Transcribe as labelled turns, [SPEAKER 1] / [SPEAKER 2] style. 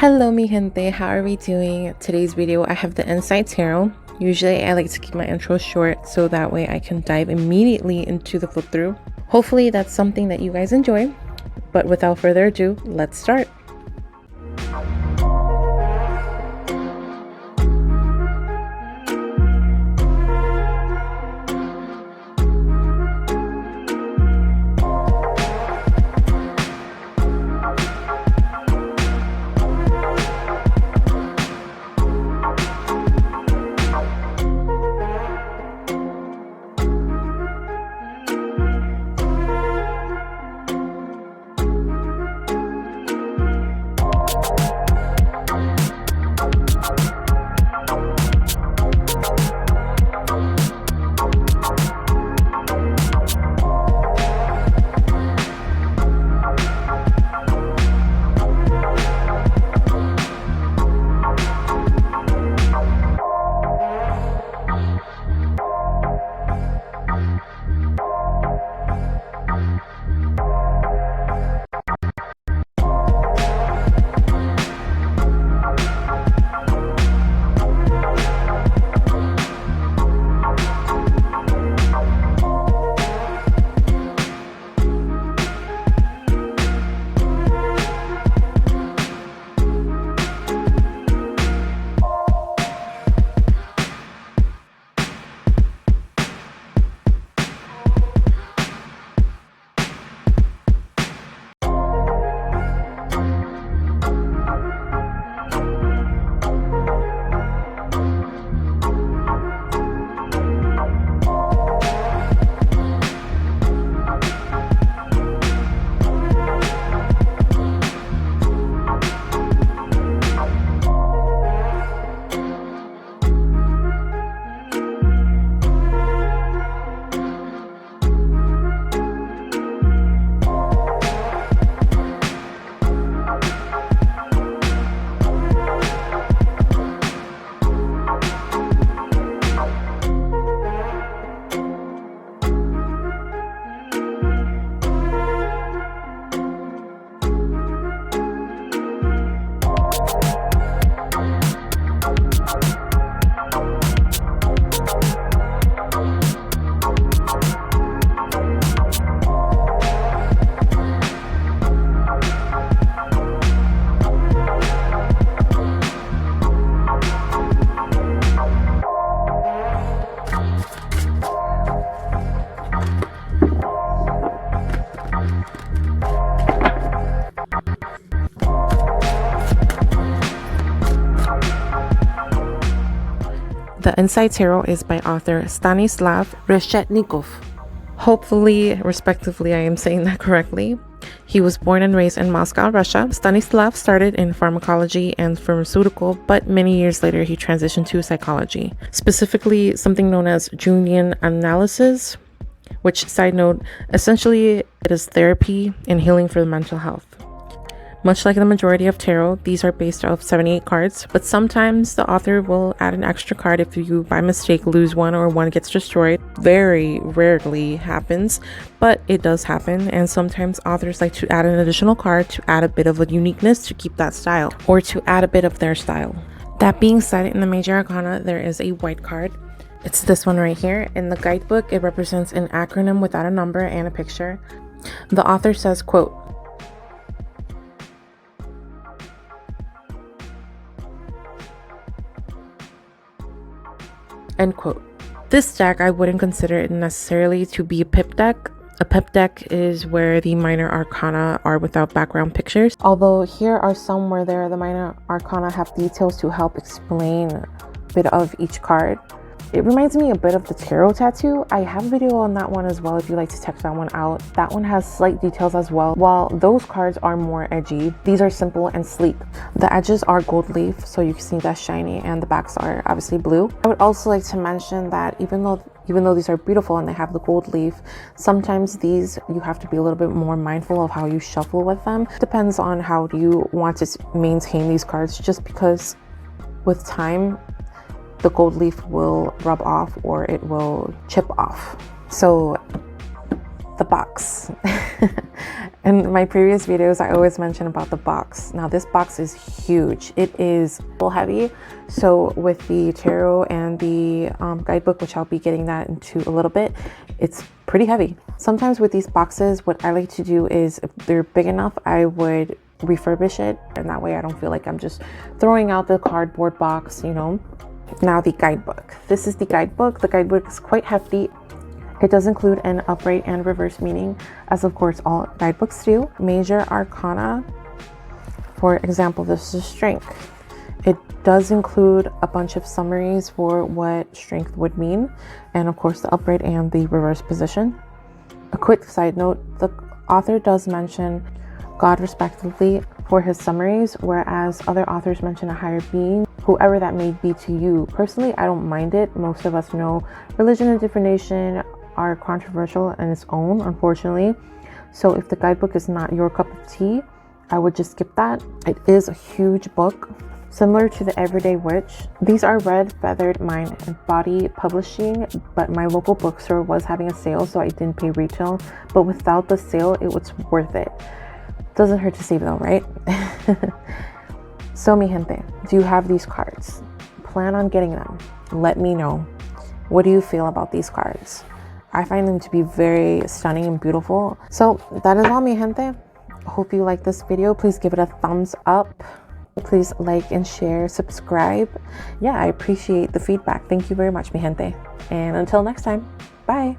[SPEAKER 1] Hello mi gente, how are we doing? Today's video I have the Inside Tarot. Usually I like to keep my intro short so that way I can dive immediately into the flip through. Hopefully that's something that you guys enjoy, but without further ado, let's start. The Inside Tarot is by author Stanislav Reshetnikov. Hopefully, respectively, I am saying that correctly. He was born and raised in Moscow, Russia. Stanislav started in pharmacology and pharmaceutical, but many years later he transitioned to psychology, specifically something known as Jungian analysis, which, side note, essentially it is therapy and healing for the mental health. Much like the majority of tarot, these are based off 78 cards, but sometimes the author will add an extra card if you by mistake lose one or one gets destroyed. Very rarely happens, but it does happen, and sometimes authors like to add an additional card to add a bit of a uniqueness to keep that style, or to add a bit of their style. That being said, in the Major Arcana, there is a white card. It's this one right here. In the Guidebook, it represents an acronym without a number and a picture. The author says, quote, end quote. This deck, I wouldn't consider it necessarily to be a pip deck. A pip deck is where the minor arcana are without background pictures. Although here are some where the minor arcana have details to help explain a bit of each card. It reminds me a bit of the tarot tattoo. I have a video on that one as well if you like to check that one out. That one has slight details as well. While those cards are more edgy, these are simple and sleek. The edges are gold leaf, so you can see that's shiny, and the backs are obviously blue. I would also like to mention that even though these are beautiful and they have the gold leaf, sometimes these you have to be a little bit more mindful of how you shuffle with them. Depends on how you want to maintain these cards, just because with time the gold leaf will rub off or it will chip off. So the box. In my previous videos, I always mention about the box. Now this box is huge. It is full heavy. So with the tarot and the guidebook, which I'll be getting that into a little bit, it's pretty heavy. Sometimes with these boxes, what I like to do is if they're big enough, I would refurbish it, and that way I don't feel like I'm just throwing out the cardboard box, you know. Now the guidebook. This is the guidebook. The guidebook is quite hefty. It does include an upright and reverse meaning, as of course all guidebooks do. Major arcana, for example, this is strength. It does include a bunch of summaries for what strength would mean, and of course the upright and the reverse position. A quick side note, the author does mention God respectively for his summaries, whereas other authors mention a higher being, whoever that may be to you. Personally, I don't mind it. Most of us know religion and divination are controversial in its own, unfortunately. So if the guidebook is not your cup of tea, I would just skip that. It is a huge book, similar to the Everyday Witch. These are Red Feathered Mind and Body Publishing, but my local bookstore was having a sale, so I didn't pay retail. But without the sale, it was worth it. Doesn't hurt to save though, right? So mi gente, do you have these cards? Plan on getting them. Let me know. What do you feel about these cards? I find them to be very stunning and beautiful. So that is all, mi gente. Hope you like this video. Please give it a thumbs up. Please like and share, subscribe. Yeah, I appreciate the feedback. Thank you very much, mi gente. And until next time, bye.